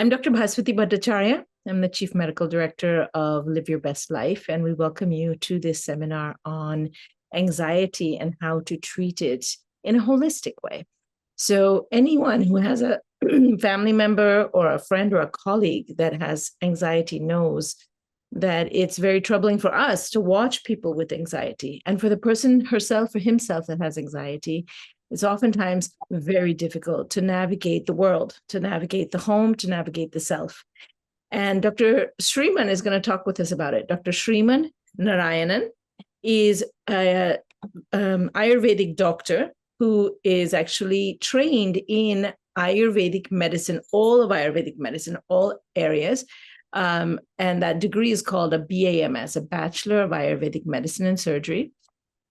I'm Dr. 𝗁𝗲𝗵𝗵𝗀𝗀. I'm the Chief Medical Director of Live Your Best Life, and we welcome you to this seminar on anxiety and how to treat it in a holistic way. So anyone who has a family member or a friend or a colleague that has anxiety knows that it's very troubling for us to watch people with anxiety. And for the person herself or himself that has anxiety, it's oftentimes very difficult to navigate the world, to navigate the home, to navigate the self. And Dr. Sh/่ is going to talk with us about it. Dr. sh/่ is an Ayurvedic doctor who is actually trained in Ayurvedic medicine, all of Ayurvedic medicine, all areas. And that degree is called a BAMS, a Bachelor of Ayurvedic Medicine and Surgery.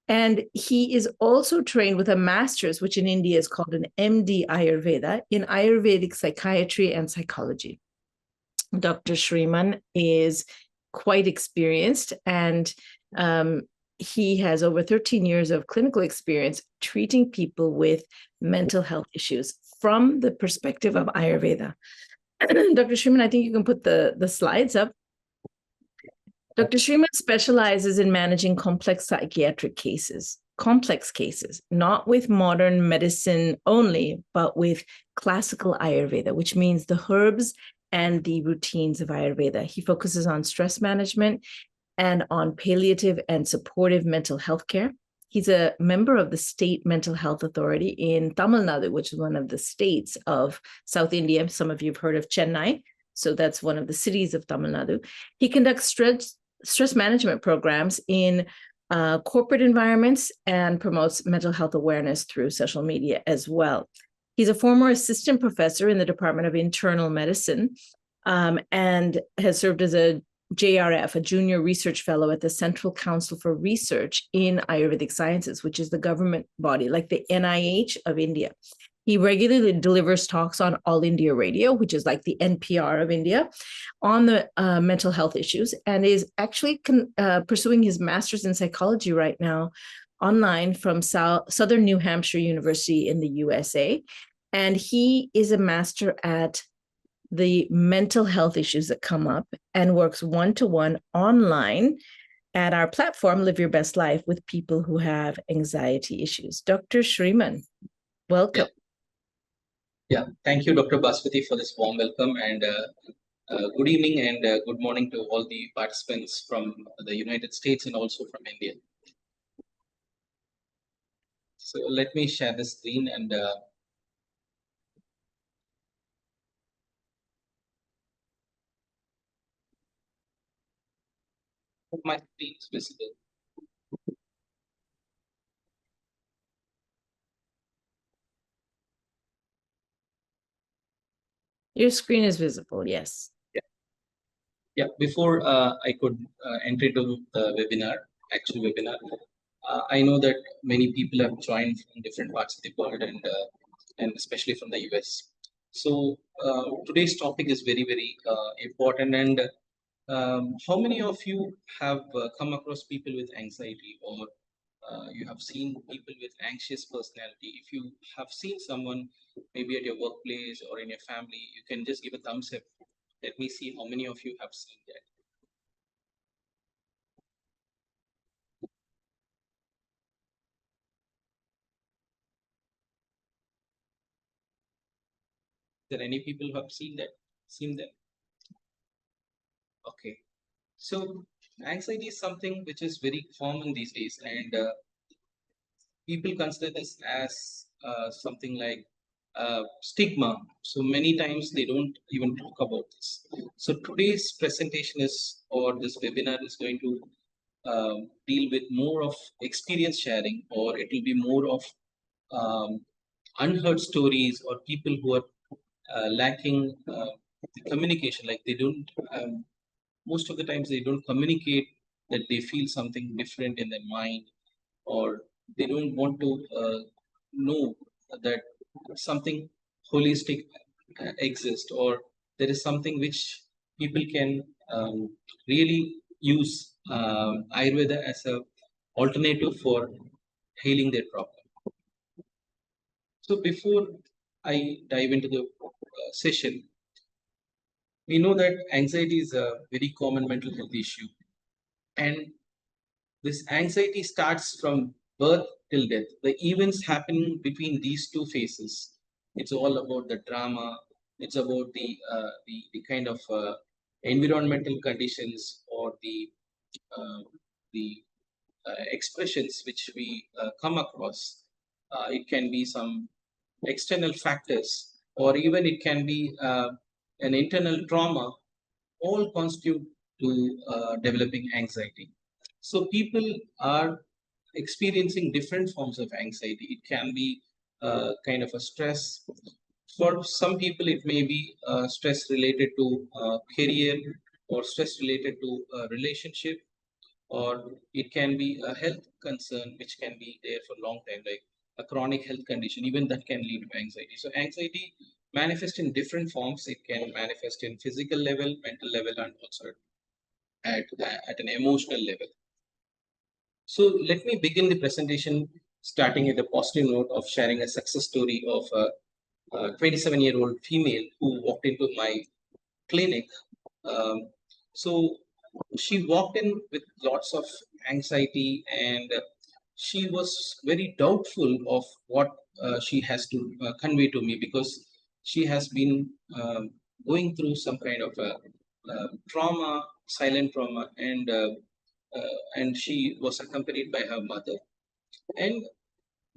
And he is also trained with a master's, which in India is called an MD Ayurveda, in Ayurvedic psychiatry and psychology. Dr. Sh/่ is quite experienced, and he has over 13 years of clinical experience treating people with mental health issues from the perspective of Ayurveda. Dr. Sh/่, I think you can put the slides up. Dr. Sh/่ specializes in managing complex psychiatric cases, complex cases, not with modern medicine only, but with classical Ayurveda, which means the herbs and the routines of Ayurveda. He focuses on stress management and on palliative and supportive mental health care. He's a member of the State Mental Health Authority in Tamil Nadu, which is one of the states of South India. Some of you have heard of Chennai. So that's one of the cities of Tamil Nadu. He conducts stress management programs in corporate environments and promotes mental health awareness through social media as well. He's a former assistant professor in the Department of Internal Medicine and has served as a JRF, a junior research fellow at the Central Council for Research in Ayurvedic Sciences, which is the government body, like the NIH of India. He regularly delivers talks on All India Radio, which is like the NPR of India, on the mental health issues, and is actually pursuing his master's in psychology right now online from Southern New Hampshire University in the USA. And he is a master at the mental health issues that come up and works one-to-one online at our platform, Live Your Best Life, with people who have anxiety issues. Dr. Sh/่, welcome. Yeah, thank you, Dr. 𝗁𝗲 for this warm welcome, and good evening and good morning to all the participants from the United States and also from India. So let me share the screen and my screen is visible. Your screen is visible, yes. Yeah. Before I could enter into the actual webinar, I know that many people have joined from different parts of the world and especially from the US. So today's topic is very, very important. And how many of you have come across people with anxiety, or you have seen people with anxious personality? If you have seen someone maybe at your workplace or in your family, you can just give a thumbs up. Let me see how many of you have seen that. Is there any people who have seen them? Okay. So anxiety is something which is very common these days, and people consider this as something like stigma. So many times they don't even talk about this. So today's presentation or this webinar is going to deal with more of experience sharing, or it will be more of unheard stories, or people who are lacking communication. Like they don't, most of the times they don't communicate that they feel something different in their mind, or they don't want to know that something holistic exists, or there is something which people can really use Ayurveda as a alternative for healing their problem. So before I dive into the session, We know that anxiety is a very common mental health issue, and this anxiety starts from birth till death. The events happening between these two phases, it's all about the drama. It's about the kind of environmental conditions or the expressions which we come across. It can be some external factors, or even it can be an internal trauma, all constitute to developing anxiety. So people are experiencing different forms of anxiety. It can be kind of a stress. For some people, it may be stress related to career, or stress related to relationship, or it can be a health concern which can be there for a long time, like a chronic health condition. Even that can lead to anxiety. So anxiety manifests in different forms. It can manifest in physical level, mental level, and also at an emotional level. So let me begin the presentation starting with a positive note of sharing a success story of a 27-year-old female who walked into my clinic. So she walked in with lots of anxiety, and she was very doubtful of what she has to convey to me, because she has been going through some kind of a trauma, silent trauma, and she was accompanied by her mother, and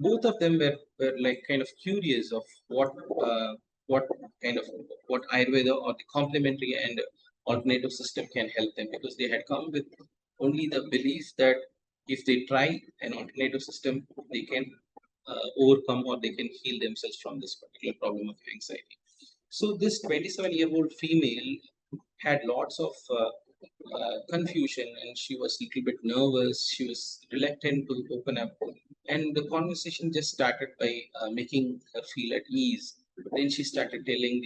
both of them were like kind of curious of what kind of what Ayurveda or the complementary and alternative system can help them, because they had come with only the belief that if they try an alternative system, they can overcome or they can heal themselves from this particular problem of anxiety. So this 27-year-old female had lots of confusion, and she was a little bit nervous. She was reluctant to open up, and the conversation just started by making her feel at ease. Then she started telling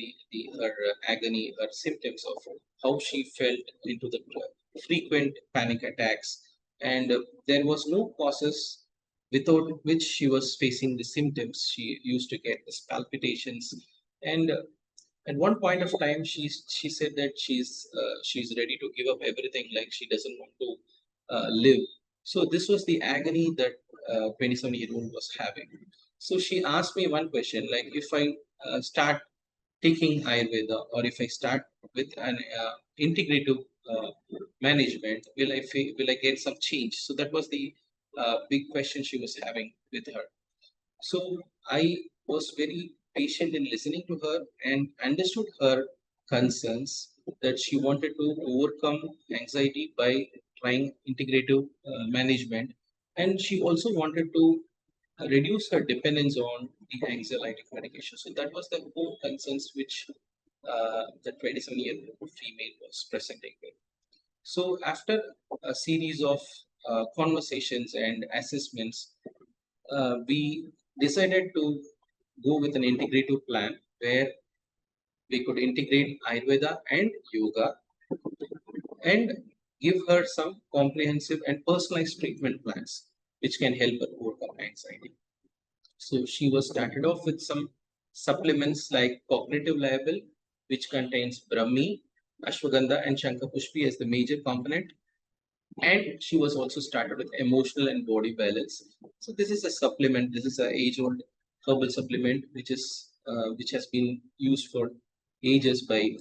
her agony, her symptoms of how she felt into the frequent panic attacks, and there was no causes without which she was facing the symptoms. She used to get these palpitations, and at one point of time, she said that she's ready to give up everything, like she doesn't want to live. So this was the agony that 27-year-old was having. So she asked me one question, like if I start taking Ayurveda, or if I start with an integrative management, will I get some change? So that was the big question she was having with her. So I was very patient in listening to her and understood her concerns, that she wanted to overcome anxiety by trying integrative management. And she also wanted to reduce her dependence on the anxiolytic medication. So that was the core concerns which the 27-year-old female was presenting with. So after a series of conversations and assessments, we decided to go with an integrative plan where we could integrate Ayurveda and yoga and give her some comprehensive and personalized treatment plans which can help her overcome anxiety. So she was started off with some supplements like cognitive level, which contains Brahmi, Ashwagandha, and 𝘁𝗵𝗄 as the major component. And she was also started with emotional and body balance. So this is a supplement. This is an age-old herbal supplement, which has been used for ages by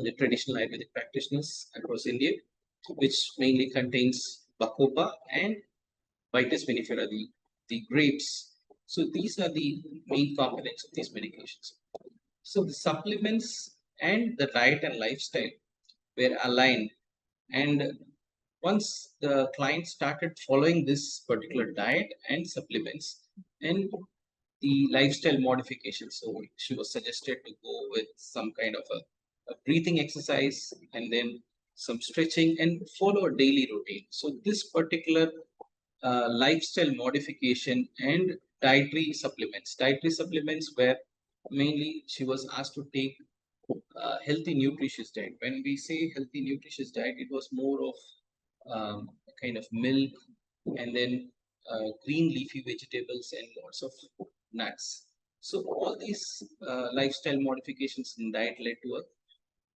the traditional Ayurvedic practitioners across India, which mainly contains bacopa and 𝘁𝗏 vinifera, the grapes. So these are the main components of these medications. So the supplements and the diet and lifestyle were aligned, and once the client started following this particular diet and supplements and the lifestyle modifications, so she was suggested to go with some kind of a breathing exercise, and then some stretching, and follow a daily routine. So this particular lifestyle modification and dietary supplements where mainly she was asked to take healthy nutritious diet. When we say healthy nutritious diet, it was more of kind of milk, and then green leafy vegetables and lots of nuts. So all these lifestyle modifications in diet led to a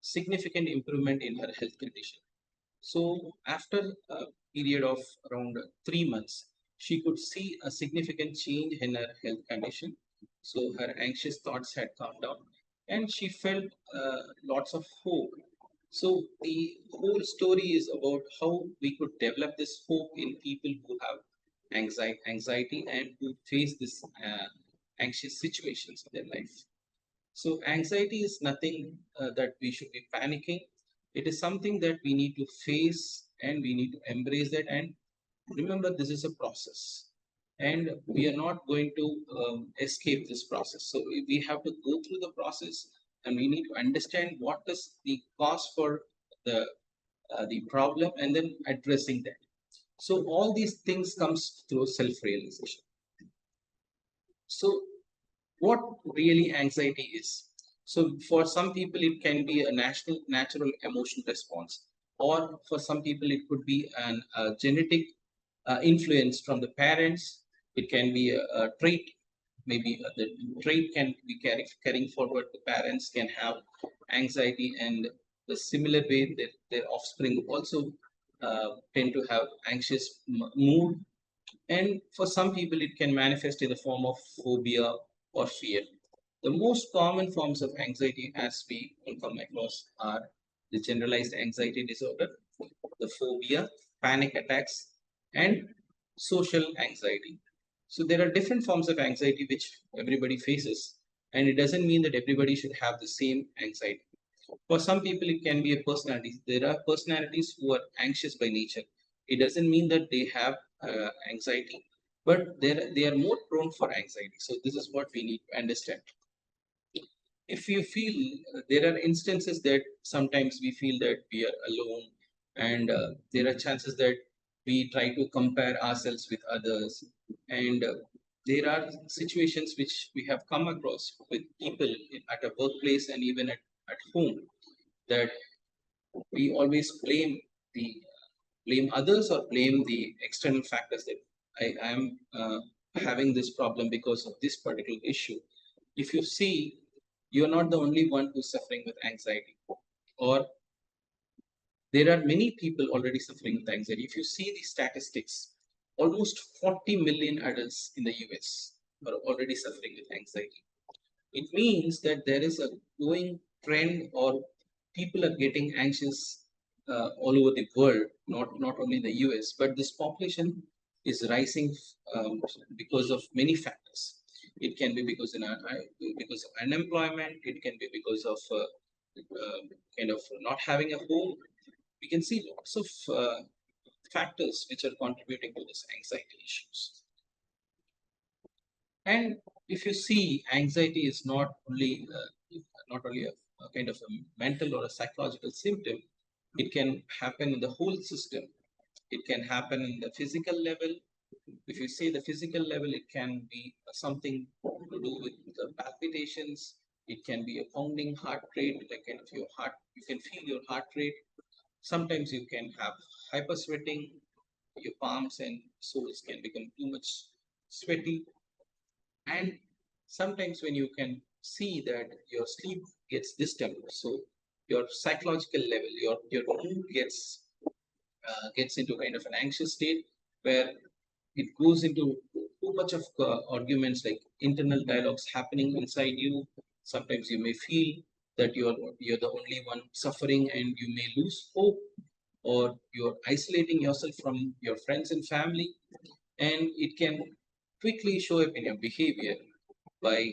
significant improvement in her health condition. So after a period of around 3 months, she could see a significant change in her health condition. So her anxious thoughts had calmed down and she felt lots of hope. So the whole story is about how we could develop this hope in people who have anxiety and who face this anxious situations in their life. So anxiety is nothing that we should be panicking. It is something that we need to face and we need to embrace that. And remember, this is a process. And we are not going to escape this process. So we have to go through the process and we need to understand what is the cause for the problem and then addressing that. So all these things comes through self-realization. So what really anxiety is? So for some people, it can be a natural emotional response, or for some people, it could be a genetic influence from the parents. It can be a trait. Maybe the trait can be carrying forward. The parents can have anxiety, and the similar way that their offspring also tend to have anxious mood. And for some people, it can manifest in the form of phobia or fear. The most common forms of anxiety as we come across are the generalized anxiety disorder, the phobia, panic attacks, and social anxiety. So there are different forms of anxiety which everybody faces, and it doesn't mean that everybody should have the same anxiety. For some people, it can be a personality. There are personalities who are anxious by nature. It doesn't mean that they have anxiety, but they are more prone for anxiety. So this is what we need to understand. If you feel there are instances that sometimes we feel that we are alone, and there are chances that we try to compare ourselves with others, and there are situations which we have come across with people at a workplace and even at home, that we always blame others or blame the external factors, that I am having this problem because of this particular issue. If you see, you're not the only one who's suffering with anxiety, or there are many people already suffering with anxiety. If you see the statistics, almost 40 million adults in the US are already suffering with anxiety. It means that there is a growing trend, or people are getting anxious all over the world, not only in the US, but this population is rising because of many factors. It can be because of unemployment. It can be because of kind of not having a home. We can see lots of factors which are contributing to this anxiety issues. And if you see, anxiety is not only a kind of a mental or a psychological symptom. It can happen in the whole system. It can happen in the physical level. If you say the physical level, it can be something to do with the palpitations. It can be a pounding heart rate, like kind of your heart. You can feel your heart rate. Sometimes you can have hypersweating. Your palms and soles can become too much sweaty. And sometimes when you can see that your sleep gets disturbed, so your psychological level, your mood gets into kind of an anxious state, where it goes into too much of arguments, like internal dialogues happening inside you. Sometimes you may feel that you're the only one suffering, and you may lose hope, or you're isolating yourself from your friends and family, and it can quickly show up in your behavior by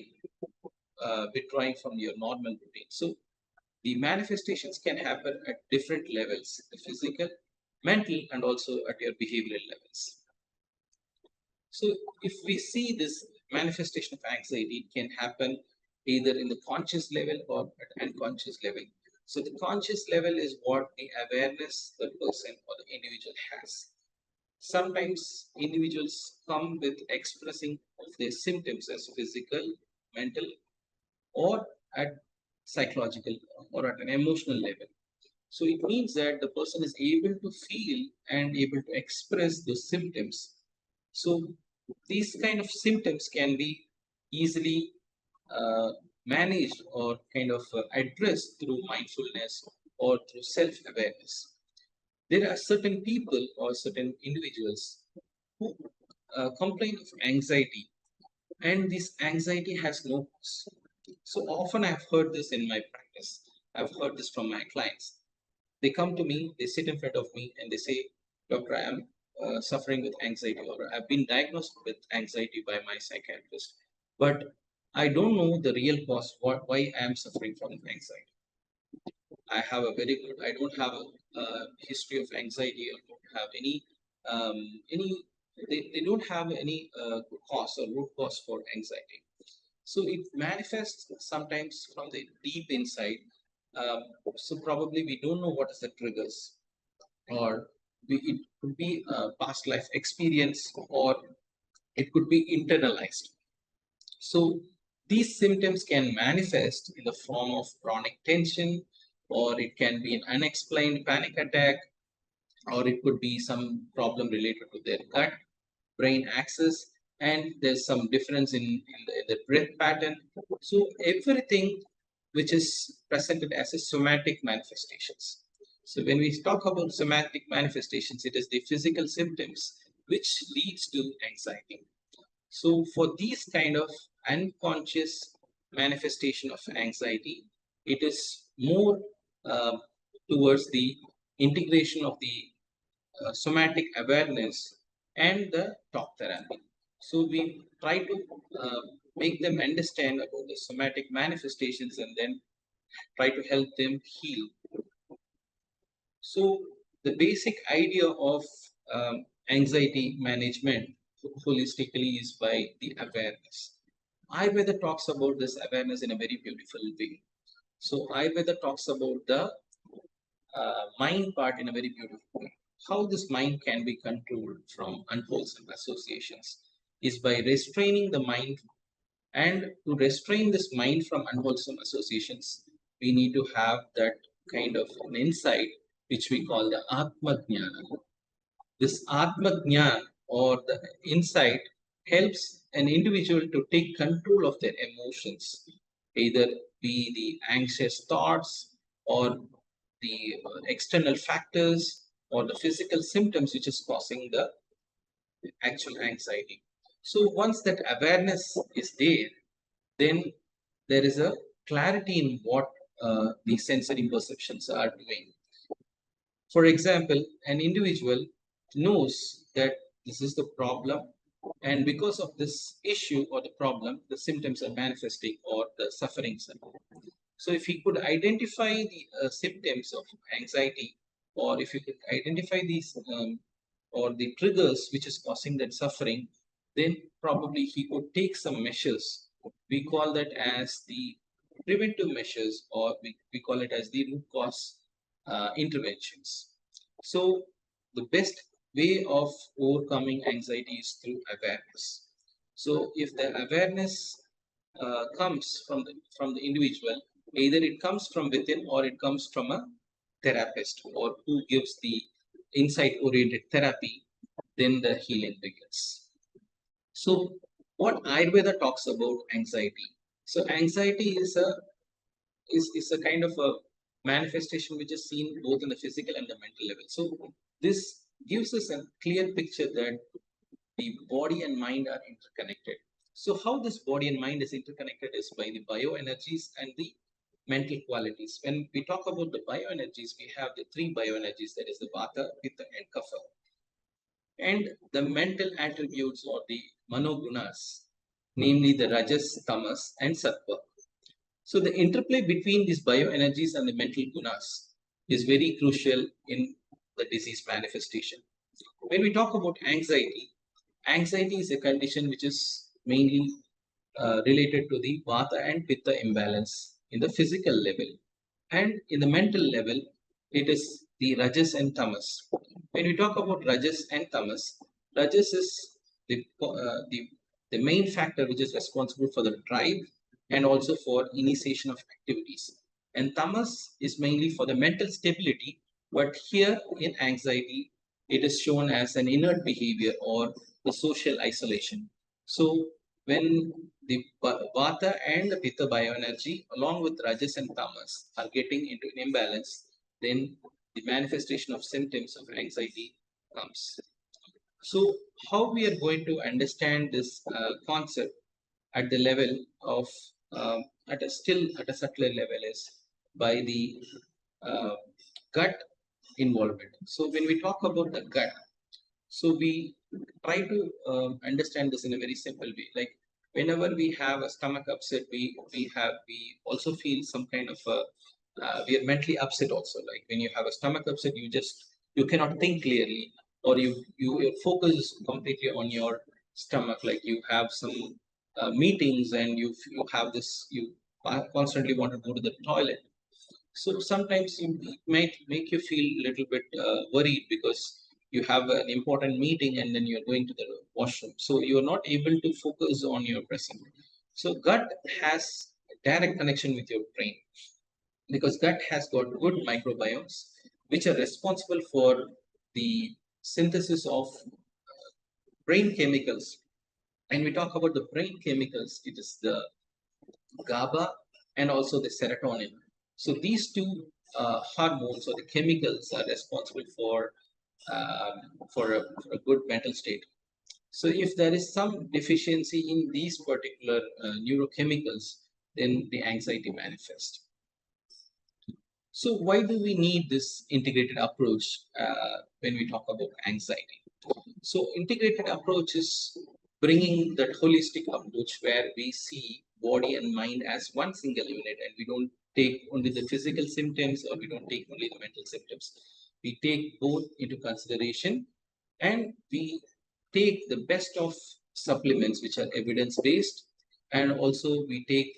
withdrawing from your normal routine. So the manifestations can happen at different levels: the physical, mental, and also at your behavioral levels. So if we see this manifestation of anxiety, it can happen either in the conscious level or at unconscious level. So the conscious level is what the awareness the person or the individual has. Sometimes individuals come with expressing of their symptoms as physical, mental, or at psychological or at an emotional level. So it means that the person is able to feel and able to express those symptoms. So these kind of symptoms can be easily managed or kind of addressed through mindfulness or through self-awareness. There are certain people or certain individuals who complain of anxiety, and this anxiety has no cause. So often I've heard this in my practice. I've heard this from my clients. They come to me, they sit in front of me, and they say, "Doctor, I am suffering with anxiety, or I've been diagnosed with anxiety by my psychiatrist, but I don't know the real cause, why I am suffering from anxiety. I have a very good, I don't have a history of anxiety, or don't have any they don't have any cause or root cause for anxiety. So it manifests sometimes from the deep inside. So probably we don't know what is the triggers, or it could be a past life experience, or it could be internalized. So these symptoms can manifest in the form of chronic tension, or it can be an unexplained panic attack, or it could be some problem related to their gut brain axis, and there's some difference in the breath pattern. So everything which is presented as a somatic manifestations. So when we talk about somatic manifestations, it is the physical symptoms which leads to anxiety. So for these kind of unconscious manifestation of anxiety, it is more uh, towards the integration of the somatic awareness and the talk therapy. So we try to make them understand about the somatic manifestations and then try to help them heal. So the basic idea of anxiety management holistically is by the awareness. Ayurveda talks about this awareness in a very beautiful way. So Ayurveda talks about the mind part in a very beautiful way. How this mind can be controlled from unwholesome associations is by restraining the mind. And to restrain this mind from unwholesome associations, we need to have that kind of an insight, which we call the Atma Jnana. This Atma Jnana, or the insight, helps an individual to take control of their emotions, either be the anxious thoughts, or the external factors, or the physical symptoms which is causing the actual anxiety. So once that awareness is there, then there is a clarity in what the sensory perceptions are doing. For example, an individual knows that this is the problem, and because of this issue or the problem, the symptoms are manifesting or the sufferings are. So if he could identify the symptoms of anxiety, or if he could identify these or the triggers which is causing that suffering, then probably he could take some measures. We call that as the preventive measures, or we call it as the root cause interventions. So the best way of overcoming anxiety is through awareness. So if the awareness comes from the individual, either it comes from within or it comes from a therapist or who gives the insight-oriented therapy, then the healing begins. So what Ayurveda talks about anxiety. So anxiety is a kind of a manifestation which is seen both in the physical and the mental level. So this gives us a clear picture that the body and mind are interconnected. So how this body and mind is interconnected is by the bioenergies and the mental qualities. When we talk about the bioenergies, we have the three bioenergies, that is the Vata, Pitta, and Kapha. And the mental attributes, or the manogunas, namely the Rajas, Tamas, and Sattva. So the interplay between these bioenergies and the mental gunas is very crucial in the disease manifestation. When we talk about anxiety, anxiety is a condition which is mainly related to the Vata and Pitta imbalance in the physical level. And in the mental level, it is the Rajas and Tamas. When we talk about Rajas and Tamas, Rajas is the main factor which is responsible for the drive and also for initiation of activities. And Tamas is mainly for the mental stability, but here in anxiety, it is shown as an inert behavior or the social isolation. So when the Vata and the Pitta bioenergy along with Rajas and Tamas are getting into an imbalance, then the manifestation of symptoms of anxiety comes. So how we are going to understand this concept at the level of at a subtler level is by the gut involvement. So when we talk about the gut, so we try to understand this in a very simple way. Like whenever we have a stomach upset, we also feel some kind of we are mentally upset also. Like when you have a stomach upset, you cannot think clearly, or your focus is completely on your stomach. Like you have some meetings and you have this, you constantly want to go to the toilet. So sometimes it might make you feel a little bit worried because you have an important meeting and then you're going to the washroom. So you're not able to focus on your present. So gut has a direct connection with your brain because gut has got good microbiomes which are responsible for the synthesis of brain chemicals. And we talk about the brain chemicals, it is the GABA and also the serotonin. So these two hormones or the chemicals are responsible for a good mental state. So if there is some deficiency in these particular neurochemicals, then the anxiety manifests. So why do we need this integrated approach when we talk about anxiety? So integrated approach is bringing that holistic approach where we see body and mind as one single unit, and we don't take only the physical symptoms or we don't take only the mental symptoms. We take both into consideration, and we take the best of supplements which are evidence-based, and also we take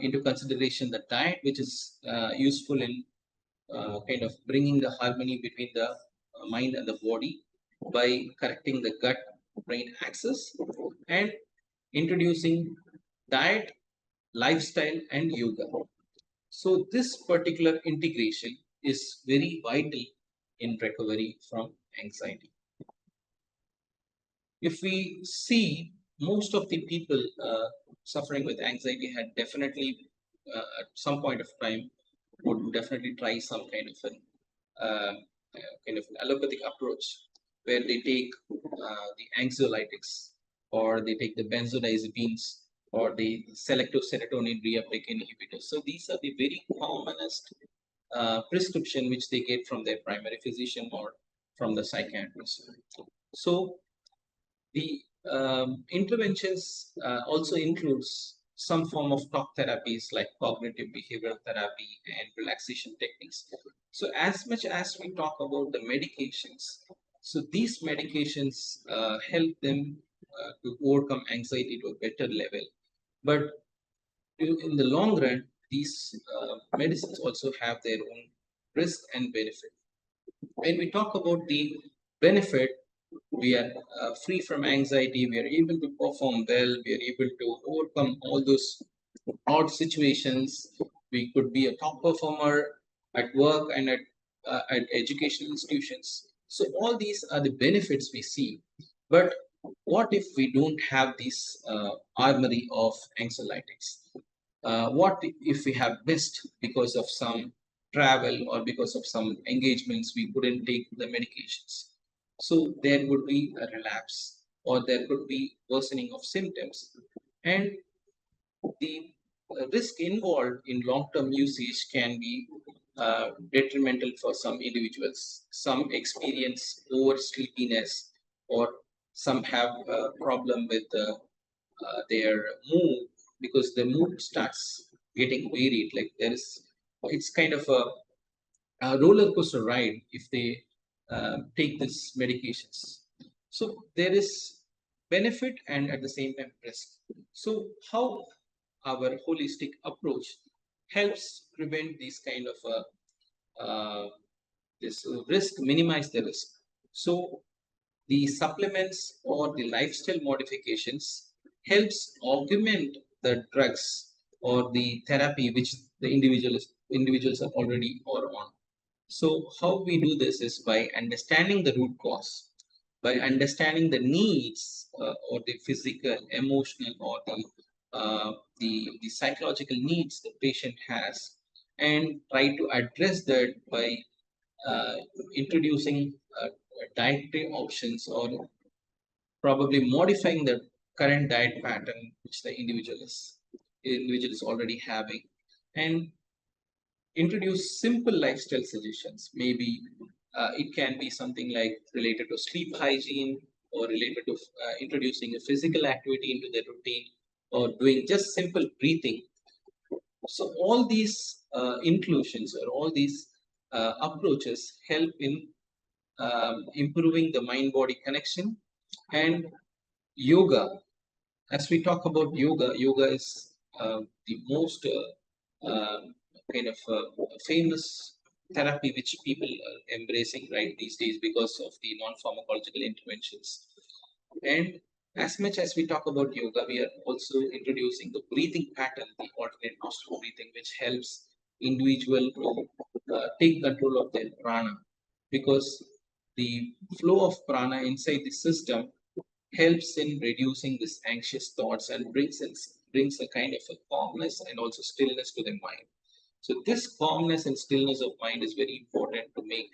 into consideration the diet which is useful in kind of bringing the harmony between the mind and the body by correcting the gut-brain axis and introducing diet, lifestyle, and yoga. So this particular integration is very vital in recovery from anxiety. If we see, most of the people suffering with anxiety had definitely at some point of time would definitely try some kind of an allopathic approach where they take the anxiolytics, or they take the benzodiazepines, or the selective serotonin reuptake inhibitors. So these are the very commonest prescription which they get from their primary physician or from the psychiatrist. So the interventions also includes some form of talk therapies like cognitive behavioral therapy and relaxation techniques. So as much as we talk about the medications, so these medications help them to overcome anxiety to a better level. But in the long run, these medicines also have their own risk and benefit. When we talk about the benefit, we are free from anxiety, we are able to perform well, we are able to overcome all those odd situations. We could be a top performer at work and at educational institutions. So all these are the benefits we see. But what if we don't have this armory of anxiolytics? What if we have missed because of some travel or because of some engagements we couldn't take the medications? So there would be a relapse, or there could be worsening of symptoms. And the risk involved in long-term usage can be detrimental for some individuals. Some experience oversleepiness, or some have a problem with their mood, because the mood starts getting varied. Like it's kind of a roller coaster ride if they take these medications. So there is benefit and at the same time risk. So how our holistic approach helps prevent these kind of this risk, minimize the risk. So the supplements or the lifestyle modifications helps augment the drugs or the therapy which the individuals are already or on. So how we do this is by understanding the root cause. by understanding the needs or the physical, emotional, or the psychological needs the patient has, and try to address that by uh, introducing dietary options or probably modifying the current diet pattern which the individual is already having, and introduce simple lifestyle suggestions. Maybe it can be something like related to sleep hygiene, or related to introducing a physical activity into their routine, or doing just simple breathing. So all these inclusions or all these approaches help in improving the mind-body connection. And yoga, as we talk about yoga, yoga is the most kind of famous therapy which people are embracing right these days because of the non-pharmacological interventions. And as much as we talk about yoga, we are also introducing the breathing pattern, the alternate nostril breathing, which helps individual to take control of their prana, because the flow of prana inside the system helps in reducing these anxious thoughts and brings a kind of a calmness and also stillness to the mind. So this calmness and stillness of mind is very important to make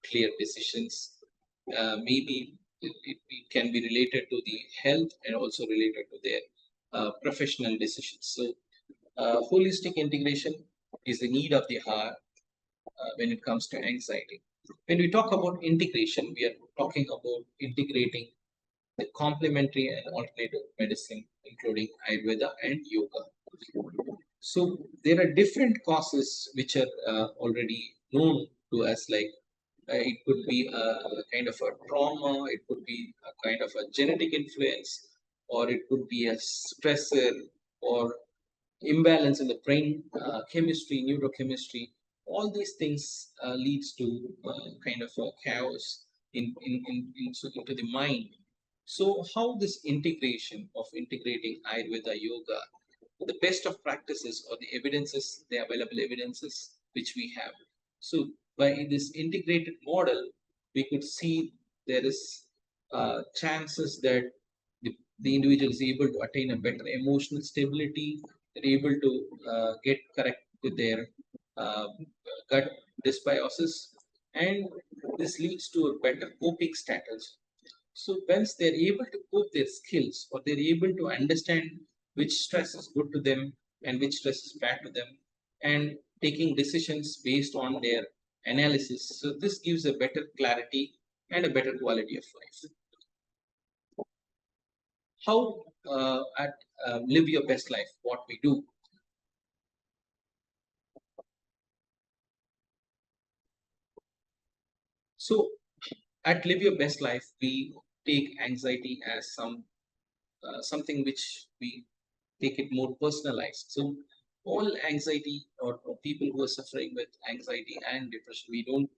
clear decisions. Maybe it can be related to the health and also related to their professional decisions. So holistic integration is the need of the hour when it comes to anxiety. When we talk about integration, we are talking about integrating the complementary and alternative medicine, including Ayurveda and yoga. So there are different causes which are already known to us, like it could be a kind of a trauma, it could be a kind of a genetic influence, or it could be a stressor, or imbalance in the brain chemistry, neurochemistry. All these things leads to kind of a chaos into the mind. So how this integration of integrating Ayurveda, yoga, the best of practices or the evidences, the available evidences which we have. So by this integrated model, we could see there is chances that the individual is able to attain a better emotional stability, they're able to get correct with their uh, gut dysbiosis, and this leads to a better coping strategy. So once they're able to cope their skills, or they're able to understand which stress is good to them and which stress is bad to them, and taking decisions based on their analysis. So this gives a better clarity and a better quality of life. How at Live Your Best Life, what we do. So at Live Your Best Life, we take anxiety as something which we take it more personalized. So all anxiety, or people who are suffering with anxiety and depression, we don't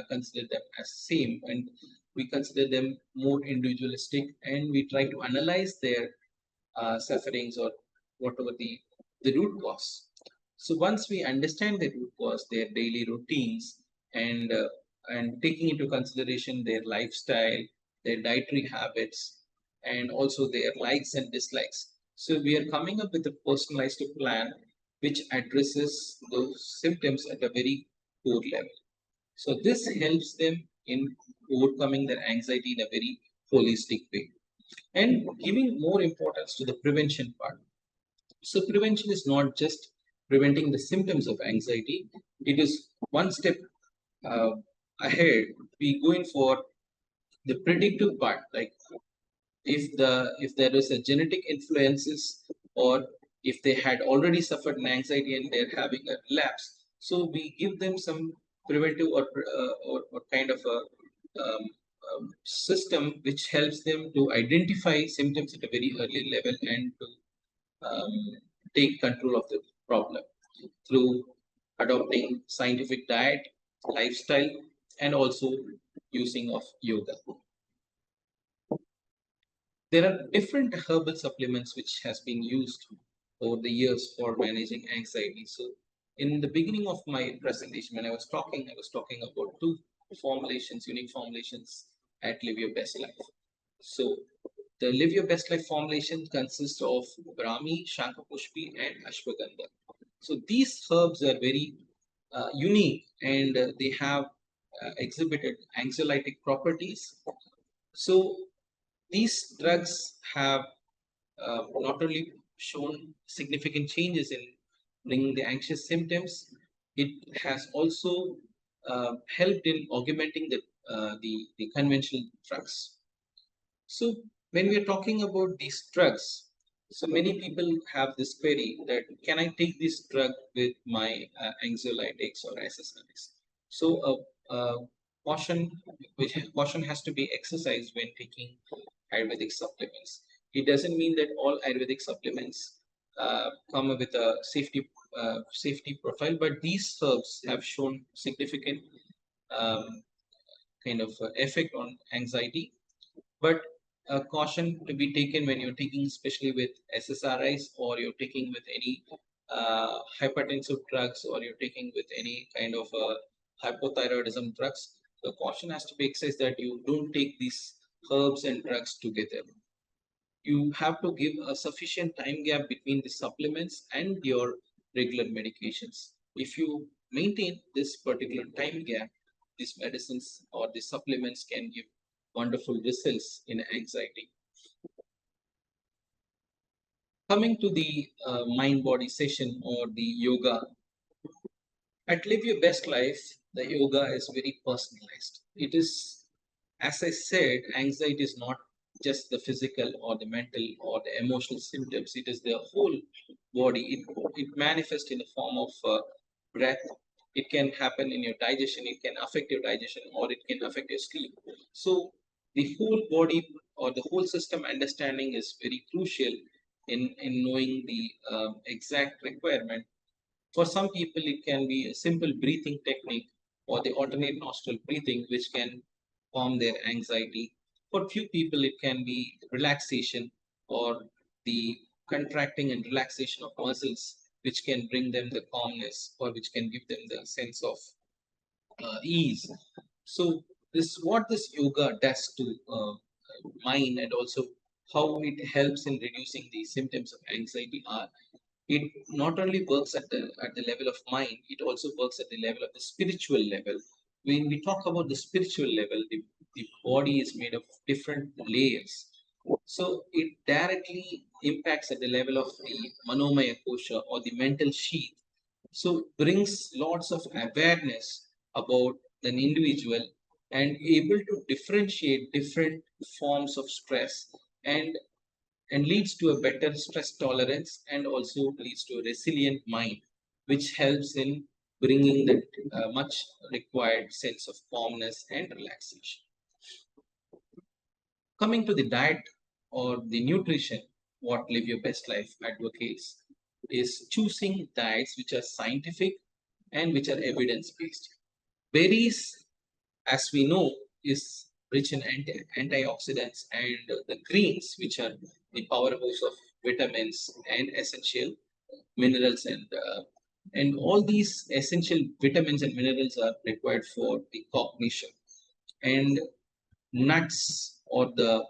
consider them as same, and we consider them more individualistic, and we try to analyze their sufferings or whatever the root cause. So once we understand the root cause, their daily routines, and taking into consideration their lifestyle, their dietary habits, and also their likes and dislikes. So we are coming up with a personalized plan which addresses those symptoms at a very core level. So this helps them in overcoming their anxiety in a very holistic way, and giving more importance to the prevention part. So prevention is not just preventing the symptoms of anxiety; it is one step uh, ahead. We going for the predictive part, like if there is a genetic influences, or if they had already suffered an anxiety and they're having a relapse, so we give them some preventive or kind of a system which helps them to identify symptoms at a very early level, and to um, take control of the problem through adopting scientific diet, lifestyle, and also using of yoga. There are different herbal supplements which has been used over the years for managing anxiety. So in the beginning of my presentation, when I was talking about two formulations, unique formulations at Live Your Best Life. So the Live Your Best Life formulation consists of Brahmi, Shankhapushpi, and Ashwagandha. So these herbs are very unique, and they have exhibited anxiolytic properties. So these drugs have not only shown significant changes in bringing the anxious symptoms, it has also helped in augmenting the conventional drugs. So when we are talking about these drugs, so many people have this query that can I take this drug with my anxiolytics or SSRIs? So caution, caution has to be exercised when taking Ayurvedic supplements. It doesn't mean that all Ayurvedic supplements come with a safety profile, but these herbs have shown significant um, kind of effect on anxiety. But caution to be taken when you're taking, especially with SSRIs, or you're taking with any hypertensive drugs, or you're taking with any kind of hypothyroidism drugs. The caution has to be exercised that you don't take these herbs and drugs together. You have to give a sufficient time gap between the supplements and your regular medications. If you maintain this particular time gap, these medicines or the supplements can give wonderful results in anxiety. Coming to the mind-body session or the yoga, at Live Your Best Life, the yoga is very personalized. It is, as I said, anxiety is not just the physical or the mental or the emotional symptoms. It is the whole body. It manifests in the form of breath. It can happen in your digestion. It can affect your digestion, or it can affect your sleep. So the whole body or the whole system understanding is very crucial in knowing the exact requirement. For some people, it can be a simple breathing technique or the alternate nostril breathing, which can calm their anxiety. For few people, it can be relaxation or the contracting and relaxation of muscles, which can bring them the calmness or which can give them the sense of ease. So what this yoga does to mind, and also how it helps in reducing the symptoms of anxiety, are it not only works at the level of mind, it also works at the level of the spiritual level. When we talk about the spiritual level, the body is made of different layers. So it directly impacts at the level of the manomaya kosha or the mental sheath. So brings lots of awareness about an individual and able to differentiate different forms of stress, and leads to a better stress tolerance, and also leads to a resilient mind, which helps in bringing that much required sense of calmness and relaxation. Coming to the diet or the nutrition, what Live Your Best Life advocates is choosing diets which are scientific and which are evidence-based. Berries, as we know, is rich in antioxidants, and the greens, which are the powerhouse of vitamins and essential minerals, and all these essential vitamins and minerals are required for the cognition. And nuts, or the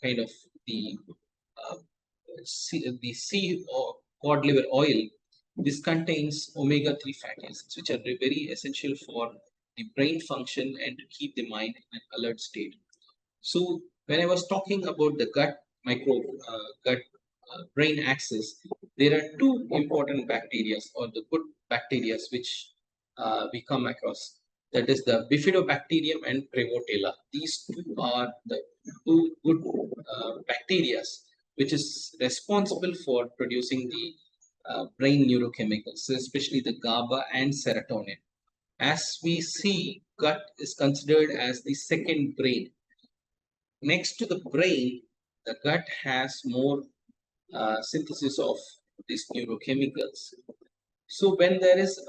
kind of the uh, sea or cod liver oil, this contains omega-3 fatty acids, which are very essential for the brain function and to keep the mind in an alert state. So when I was talking about the gut brain axis, there are two important bacteria, or the good bacteria, which we come across. That is the bifidobacterium and Prevotella. These two are the two good bacteria which is responsible for producing the brain neurochemicals, so especially the GABA and serotonin. As we see, gut is considered as the second brain. Next to the brain, the gut has more synthesis of these neurochemicals. So when there is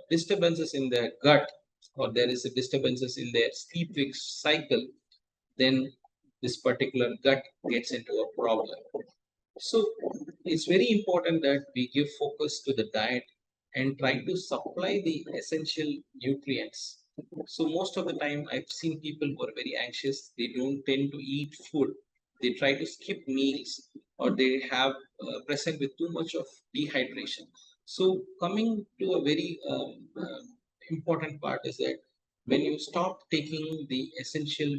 disturbances in the gut, or there is a disturbances in their sleep-wake cycle, then this particular gut gets into a problem. So it's very important that we give focus to the diet and try to supply the essential nutrients So most of the time, I've seen people who are very anxious. They don't tend to eat food. They try to skip meals, or they have present with too much of dehydration. So coming to a very important part is that when you stop taking the essential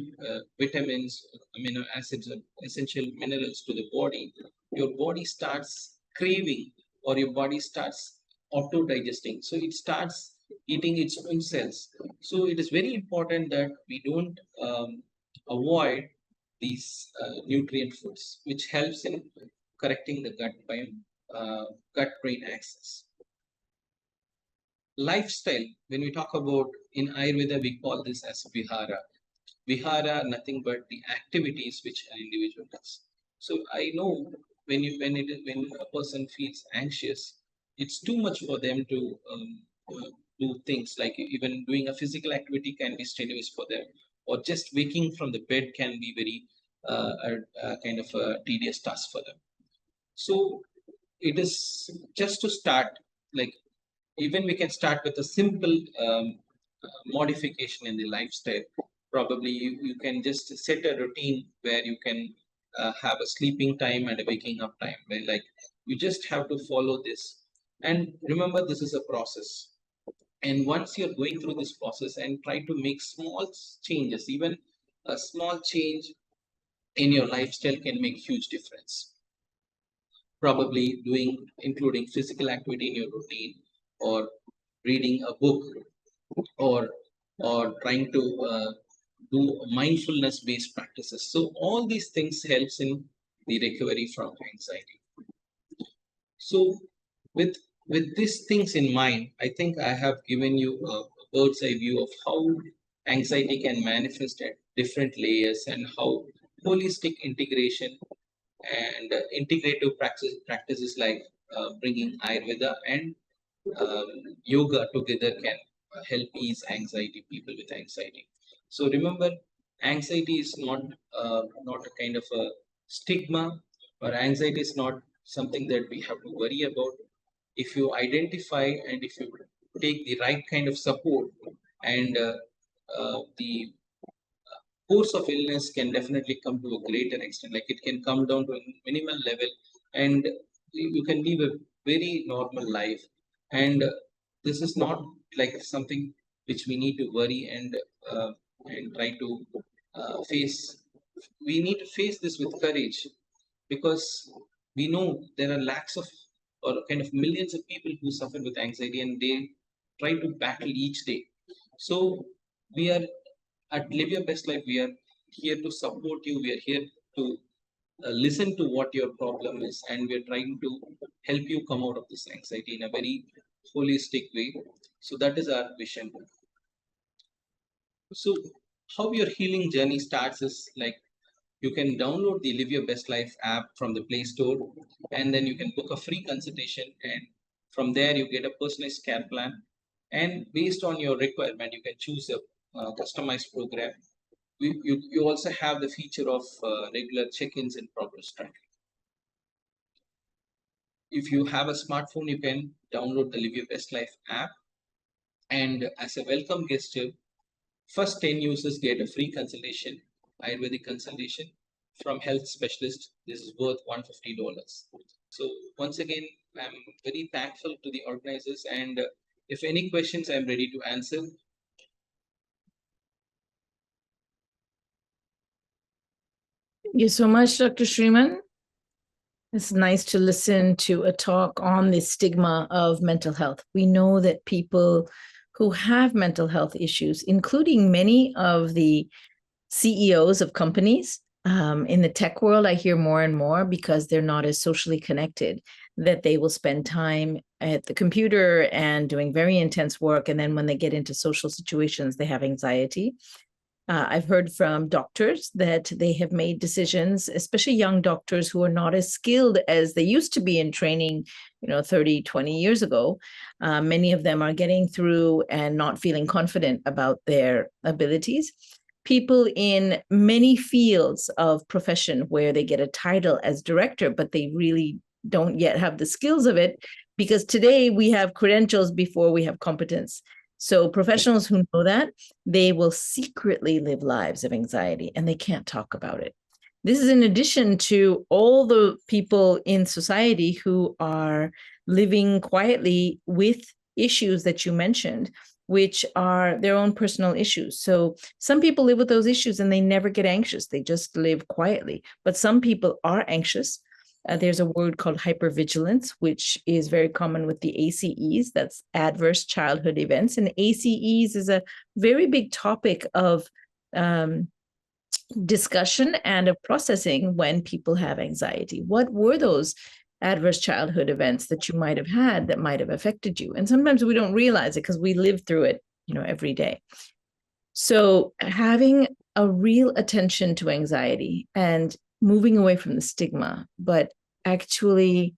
vitamins, amino acids, or essential minerals to the body, your body starts craving, or your body starts auto digesting. So it starts eating its own cells. So it is very important that we don't avoid these nutrient foods, which helps in correcting the gut-brain axis. Lifestyle, when we talk about in Ayurveda, we call this as vihara. Vihara, nothing but the activities which an individual does. So I know when a person feels anxious, it's too much for them to do things like even doing a physical activity can be strenuous for them, or just waking from the bed can be very a kind of a tedious task for them. So it is just to start, like even we can start with a simple modification in the lifestyle. Probably you can just set a routine where you can have a sleeping time and a waking up time, where like you just have to follow this. And remember, this is a process. And once you're going through this process and try to make small changes, even a small change in your lifestyle can make huge difference. Probably including physical activity in your routine, or reading a book, or trying to do mindfulness based practices. So all these things helps in the recovery from anxiety. So with these things in mind, I think I have given you a bird's eye view of how anxiety can manifest at different layers, and how holistic integration and integrative practices like bringing Ayurveda and yoga together can help ease anxiety, people with anxiety. So remember, anxiety is not a kind of a stigma, or anxiety is not something that we have to worry about. If you identify and if you take the right kind of support, and the course of illness can definitely come to a greater extent, like it can come down to a minimal level, and you can live a very normal life. And this is not like something which we need to worry and try to face. We need to face this with courage, because we know there are lakhs of, or kind of millions of people who suffer with anxiety, and they try to battle each day. So we are at Live Your Best Life, we are here to support you. We are here to listen to what your problem is, and we are trying to help you come out of this anxiety in a very holistic way. So that is our vision. So how your healing journey starts is like, you can download the Live Your Best Life app from the Play Store, and then you can book a free consultation, and from there you get a personalized care plan, and based on your requirement you can choose a customized program. You also have the feature of regular check-ins and progress tracking. If you have a smartphone, you can download the Live Your Best Life app, and as a welcome gesture, first 10 users get a free consultation, Ayurvedic consultation from health specialist. This is worth $150. So once again, I'm very thankful to the organizers, and if any questions, I'm ready to answer. Thank you so much, Dr. Sh`ríman. It's nice to listen to a talk on the stigma of mental health. We know that people who have mental health issues, including many of the CEOs of companies, in the tech world, I hear more and more, because they're not as socially connected, that they will spend time at the computer and doing very intense work. And then when they get into social situations, they have anxiety. I've heard from doctors that they have made decisions, especially young doctors who are not as skilled as they used to be in training, 30, 20 years ago. Many of them are getting through and not feeling confident about their abilities. People in many fields of profession where they get a title as director, but they really don't yet have the skills of it, because today we have credentials before we have competence. So professionals who know that, they will secretly live lives of anxiety and they can't talk about it. This is in addition to all the people in society who are living quietly with issues that you mentioned, which are their own personal issues. So some people live with those issues and they never get anxious. They just live quietly. But some people are anxious. There's a word called hypervigilance, which is very common with the ACEs, that's adverse childhood events. And ACEs is a very big topic of discussion and of processing when people have anxiety. What were those adverse childhood events that you might have had that might have affected you? And sometimes we don't realize it because we live through it, every day. So having a real attention to anxiety and moving away from the stigma, but actually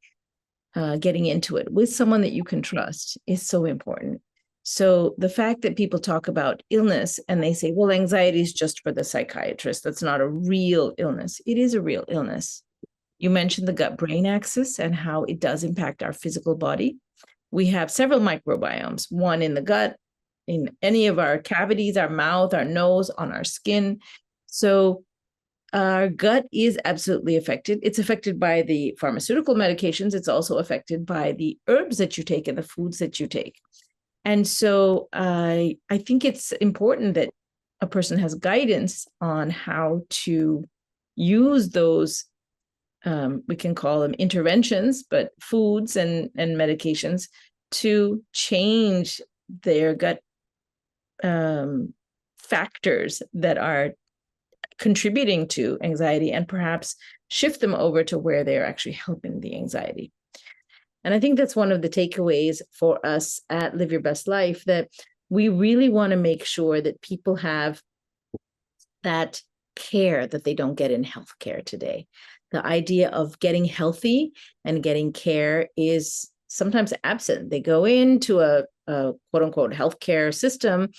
getting into it with someone that you can trust is so important. So the fact that people talk about illness and they say, well, anxiety is just for the psychiatrist, that's not a real illness. It is a real illness. You mentioned the gut-brain axis and how it does impact our physical body. We have several microbiomes, one in the gut, in any of our cavities, our mouth, our nose, on our skin. So our gut is absolutely affected. It's affected by the pharmaceutical medications. It's also affected by the herbs that you take and the foods that you take. And so I think it's important that a person has guidance on how to use those, we can call them interventions, but foods and medications to change their gut factors that are contributing to anxiety and perhaps shift them over to where they're actually helping the anxiety. And I think that's one of the takeaways for us at Live Your Best Life, that we really want to make sure that people have that care that they don't get in healthcare today. The idea of getting healthy and getting care is sometimes absent. They go into a quote unquote healthcare system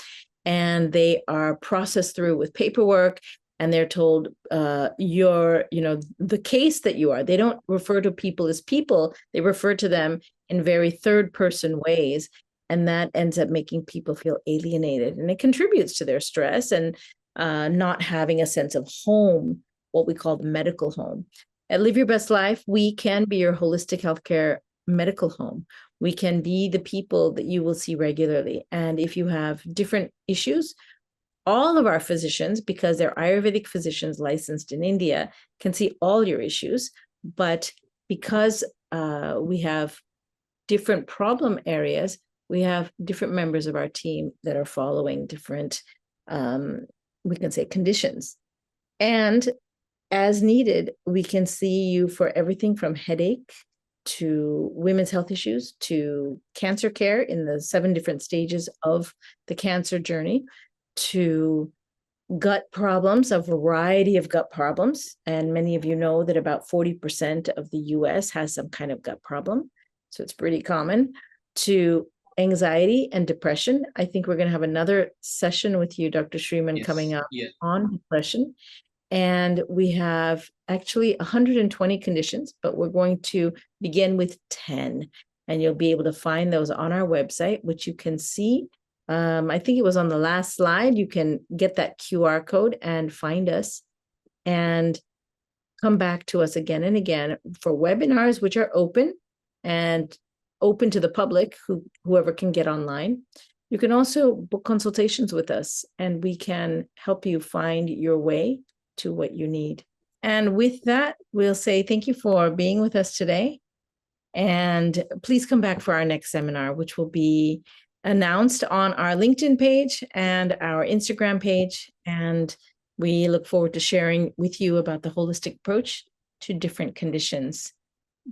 and they are processed through with paperwork. And they're told, you're, the case that you are. They don't refer to people as people. They refer to them in very third-person ways. And that ends up making people feel alienated. And it contributes to their stress and not having a sense of home, what we call the medical home. At Live Your Best Life, we can be your holistic healthcare medical home. We can be the people that you will see regularly. And if you have different issues, all of our physicians, because they're Ayurvedic physicians licensed in India, can see all your issues. But because we have different problem areas, we have different members of our team that are following different, we can say, conditions. And as needed, we can see you for everything from headache to women's health issues to cancer care in the 7 different stages of the cancer journey, to gut problems, a variety of gut problems. And many of you know that about 40% of the US has some kind of gut problem. So it's pretty common. To anxiety and depression. I think we're going to have another session with you, Dr. 𝘁𝗵𝗏, coming up on depression. And we have actually 120 conditions, but we're going to begin with 10. And you'll be able to find those on our website, which you can see. I think it was on the last slide. You can get that QR code and find us and come back to us again and again for webinars, which are open and open to the public, whoever can get online. You can also book consultations with us and we can help you find your way to what you need. And with that, we'll say thank you for being with us today. And please come back for our next seminar, which will be announced on our LinkedIn page and our Instagram page. And we look forward to sharing with you about the holistic approach to different conditions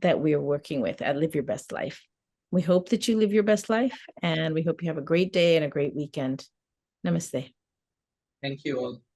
that we are working with at Live Your Best Life. We hope that you live your best life, and we hope you have a great day and a great weekend. Namaste. Thank you all.